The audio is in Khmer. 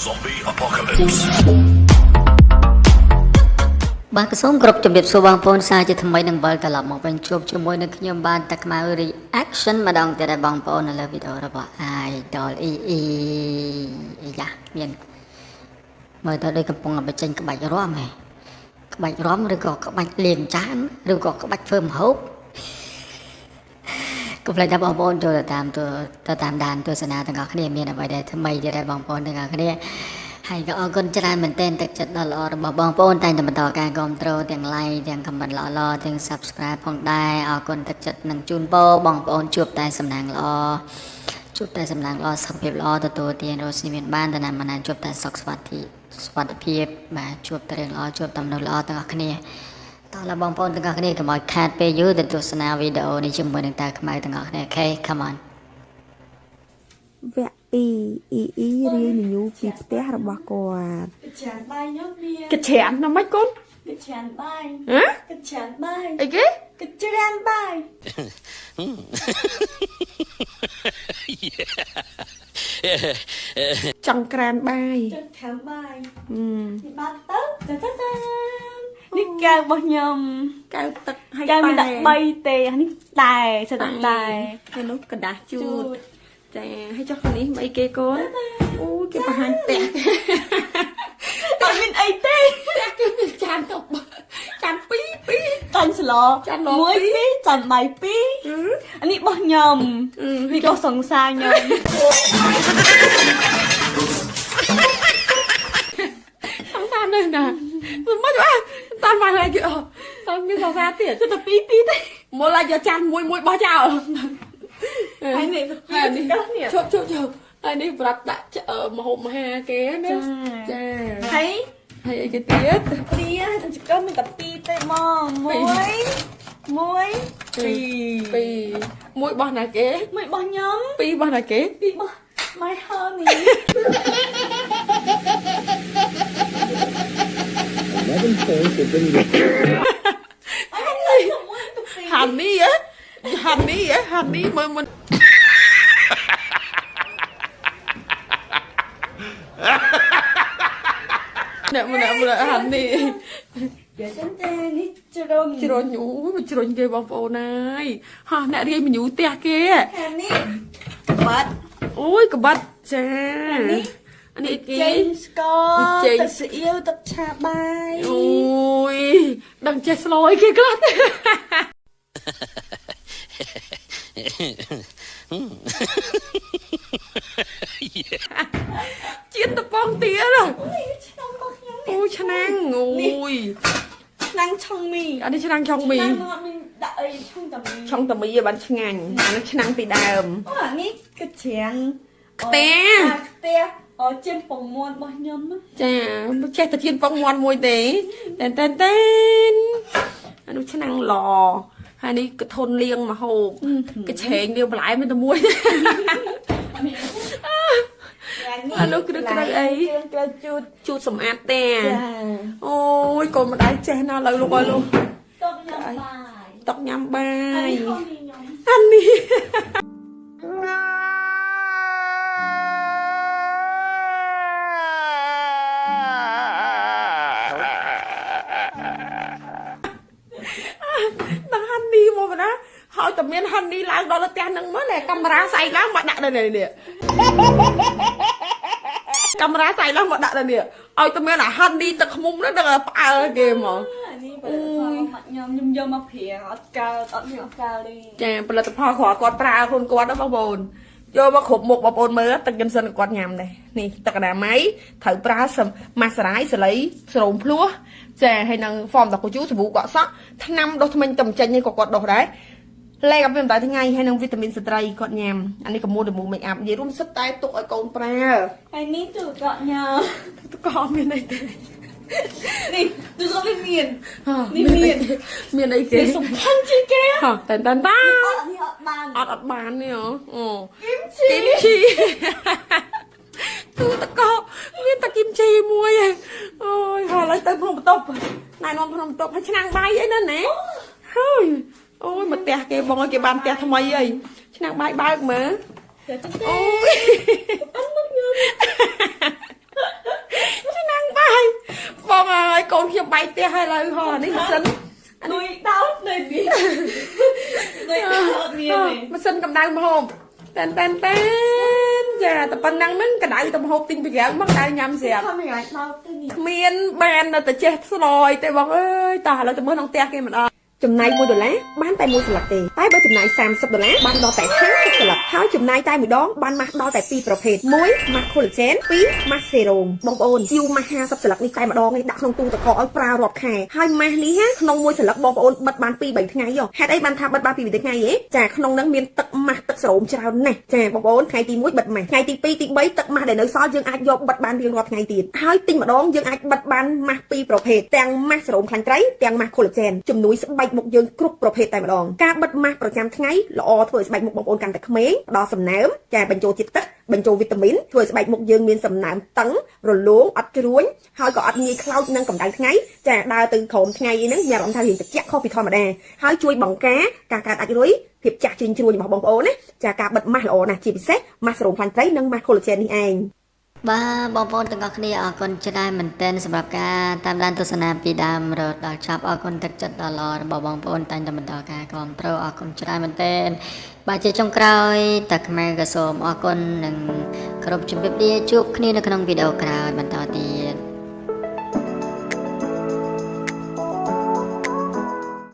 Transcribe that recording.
Zombie Apocalypse បាទក៏សូមគោរពជំរាបសួរបងប្អូនសាជាថ្មីនឹងវិលត្រឡប់មកវិញជួបជាមួយនឹងខ្ញុំបានតែខ្មៅ reaction ម្ដងទៀតដែរបងប្អូននៅលើវីដេអូរបស់ Idol EE យ៉ាមានមើលទៅដូចកំពុងតែបញ្ចេញក្បាច់រាំហ៎ក្បាច់រាំឬក៏ក្បាច់លាងចានឬក៏ក្បាច់ធ្វើម្ហូបកុំភ្លេចថាបងប្អូនចូលទៅតាមដានទស្សនាទាំងអស់គ្នាមានអ្វីដែលថ្មីទៀតដែរបងប្អូនទាំងអស់គ្នាហើយក៏អរគុណច្រើនមែនទែនទឹកចិត្តដ៏ល្អរបស់បងប្អូនតែងតែបន្តការគាំទ្រទាំង like ទាំង comment ល្អៗទាំង subscribe ផងដែរអរគុណទឹកចិត្តនឹងជូនពរបងប្អូនជួបតែសំណាងល្អសុខភាពល្អទទួលទានរស់មានបានតំណាជួបតែសុខសុវត្ថិភាពបាទជួបតែរឿងល្អជួបតែមនុស្សល្អទាំងអស់គ្នាតោះបងប្អូនទាំងអស់គ្នាកុំឲ្យខាតពេលយូរទៅទស្សនាវីដេអូនេះជាមួយនឹងតាខ្មៅទាំងអស់គ្នាអូខេ come on វគ្គ2 EE រៀនញញូពីផ្ទះរបស់គាត់ កច្រានបាយញោមមានក ច្រានណាមិនកូនក ច្រានបាយ ហ៎ កច្រានបាយ អីគេ កច្រានបាយ ចង្ក្រានបាយ ចង្ខាំបាយ នេះ នេះបាត់ទៅតានេះកៅរបស់ខ្ញុំ កៅទឹកហើយក ៅមានដាក់3ទេអានេះតែសិតតែ ហើយនោះกระดาษជូតចាហើយចុះនេះមកអីគេកូនអូគេបង្ហាញផ្ទះ អត់មានអីទេ ផ្ទះគេមានចានទៅចាន2 ចាញ់ស្ល ចាញ់ឡ 1 2ចាញ់បាយ2អានេះរបស់ខ្ញុំនេះក៏សង្សារខ្ញុំ សង្សារនេះណាមិនមកតាន់មកហើយគេអត់មានសង្សារទៀត ទៅ2ទេ មកឡាយកចានមួយបោះចោល ហើយនេះ ហើយនេះ នេះ ជប់ហើយនេះប្រាប់ដាក់មហូបមហាគេណាចា ហើយ ហើយអីគេទៀត 2ចង្កឹមមានតែ2ទេមក1 មួយបោះណាគេ មួយរបស់ខ្ញុំ ពីរបោះណាគេ ពីរបស់ My Honey ហាន់នេះមើលមុនអ្នកហាន់នេះ យ៉ាចានេះជ្រុញ ជ្រុញគេបងប្អូនហើយហោះអ្នករៀនមញូផ្ទះគេ ខាងនេះបាត់ អូយកបាត់ចាអានេះគេ ចេញស្ករ ចេញ ទឹកស៊ីអ៊ីវទឹកឆាបាយ អូយដឹងចេះស្លអីគេខ្លះជាតិតបងទៀត ឆ្នាំរបស់ខ្ញុំ អូឆ្នាំងអូយ ឆ្នាំឆុងមី អានេះឆ្នាំងឆុងមី ឆ្នាំមកមានដាក់អីឆុងតាមី ឆុងតាមីឲ្យបានឆ្ងាញ់អានេះឆ្នាំងពីដើម អូអានេះគឺច្រាំង ផ្ទះ ផ្ទះជាពងមាន់របស់ខ្ញុំ ចាចេះតែជៀនប៉ុងមាន់មួយទេតែអានោះឆ្នាំងឡហើយនេះកធុនលៀងមហូបកឆេងលៀងបន្លែមានតែមួយ អានោះគឺក្រៅអី ត្រូវជូត សម្អាតតែ ចា អូយកូនម្ដាយចេះណាស់លើលោកអើយលោក តុកញ៉ាំបាយ តុកញ៉ាំបាយ ហើយខ្ញុំ អានេះដល់ហាន់នេះមកណាហើយតែមានហាន់នេះឡើងដល់ផ្ទះហ្នឹងមកណែកាមេរ៉ាស្អែកឡើងមកដាក់នៅនេះកាមេរ៉ាស្អែកឡើងមកដាក់នៅនេះឲ្យតែមានអាហាន់នេះទឹកខ្មុំហ្នឹងដល់ផ្អើលគេហ្មង អានេះបើខ្ញុំយកមកព្រាអត់កើអត់មានអត់កើទេ ចាផលិតផលគាត់ប្រើខ្លួនគាត់ណាបងប្អូនយកមកគ្រប់មុខបងប្អូនមើលទឹកយិនសិនគាត់ញ៉ាំដែរនេះទឹកអនាម័យត្រូវប្រើម៉ាសារាយសលៃស្រោមភ្លោះចាហើយនឹងហ្វមតកូជូសាប៊ូកក់សក់ថ្នាំដុសធ្មេញតំចេញនេះក៏គាត់ដុសដែរលេខអត់មានតែថ្ងៃហើយនឹងវីតាមីនស្ត្រីគាត់ញ៉ាំអានេះក៏មួយមេកអាប់និយាយរួមសិតតែទុកឲ្យកូនប្រើ ហើយនេះទូកក់ញ៉ាំ ក៏មានអីទេ នេះទូកក់វាមាន មានអីគេ សំខាន់ជាងគេ ហ៎តែអត់នេះអត់បាន នេះអូ គីមជី ទូតកោមានតែគីមជីមួយឯងអូយហើយទៅក្នុងបន្ទប់ណែនាំក្នុងបន្ទប់ឲ្យឆ្នាំងបាយអីណាណែហើយអូយមកផ្ទះគេបងឲ្យគេបានផ្ទះថ្មីអីឆ្នាំងបាយបើកមើល Dạ, chắc Ôi. Bánh mất nhôm កូនខ្ញុំបែកផ្ទះហើយឡើយហ៎នេះម៉ាស៊ីន nuôi đau nuôi bị nuôi đau miệng này ម៉ាស៊ីនកម្ដៅម្ហូបតែនចាតែប៉ុណ្ណឹងហ្នឹងកម្ដៅតែម្ហូបទិញពីក្រៅមកដៅញ៉ាំស្រាប់ không phải là đau cái gì គ្មានបាននៅតែចេះស្លយទេបងអើយតោះឥឡូវទៅមើលក្នុងផ្ទះគេមិនអត់ចំណាយ$1បានតែ1ស្លឹកទេតែបើចំណាយ$30បានដល់តែ50ស្លឹកហើយចំណាយតែម្ដងបានម៉ាស់ដល់តែ2ប្រភេទ1ម៉ាស់ collagen 2ម៉ាស់ serum បងប្អូនជីវម៉ាស់50ស្លឹកនេះតែម្ដងនេះដាក់ក្នុងទូទឹកកកឲ្យប្រើរាប់ខែហើយម៉ាស់នេះក្នុងមួយស្លឹកបងប្អូនបិទបាន2-3ថ្ងៃហ៎ហេតុអីបានថាបិទបាន2-3ថ្ងៃហ៎ចាក្នុងហ្នឹងមានទឹកម៉ាស់ទឹកសេរ៉ូមច្រើនណាស់ចាបងប្អូនថ្ងៃទី1បិទម៉ាស់ថ្ងៃទី2ទី3ទឹកម៉ាស់ដែលនៅសល់យើងអាចយកបិទបានរៀងរាល់ថ្ងៃទៀតហើយទិញម្ដងយើងអាចបិទបានម៉ាស់2ប្រភេទទាំងម៉ាស់សេរ៉ូមខ្លាញ់ត្រីទាំងម៉ាស់ collagen ជំនួយស្បែកមុខយើងគ្រប់ប្រភេទតែម្ដងការបិទម៉ាស់ប្រចាំថ្ងៃល្អធ្វើឲ្យស្បែកមុខបងប្អូនកាន់តែក្មេងផ្ដល់សំណើមចាបញ្ចូលជាតិទឹកបញ្ចូលវីតាមីនធ្វើឲ្យស្បែកមុខយើងមានសំណើមតឹងរលោងអត់ជ្រួញហើយក៏អត់ងាយខ្លោចនឹងកម្ដៅថ្ងៃចាដើរទៅក្រោមថ្ងៃអីហ្នឹងមានអារម្មណ៍ថារៀងត្រជាក់ខុសពីធម្មតាហើយជួយបង្ការការកើតអាចរុយភាពចាស់ជ្រីងជ្រួញរបស់បងប្អូនណាចាការបិទម៉ាស់ល្អណាស់ជាពិសេសម៉ាស់សេរ៉ូមខ្លាញ់ត្រីនិងម៉ាស់ collagen នេះឯង បាទបងប្អូនទាំងអស់គ្នាអរគុណច្រើនមែនទែនសម្រាប់ការតាមដានទស្សនាពីដើមរហូតដល់ចប់អរគុណទឹកចិត្តដ៏ល្អរបស់បងប្អូនតែងតែបន្តការគាំទ្រអរគុណច្រើនមែនទែនបាទជាចុងក្រោយតាខ្មែរក៏សូមអរគុណនិងគោរពជំរាបលាជួបគ្នានៅក្នុងវីដេអូក្រោយបន្តទៀត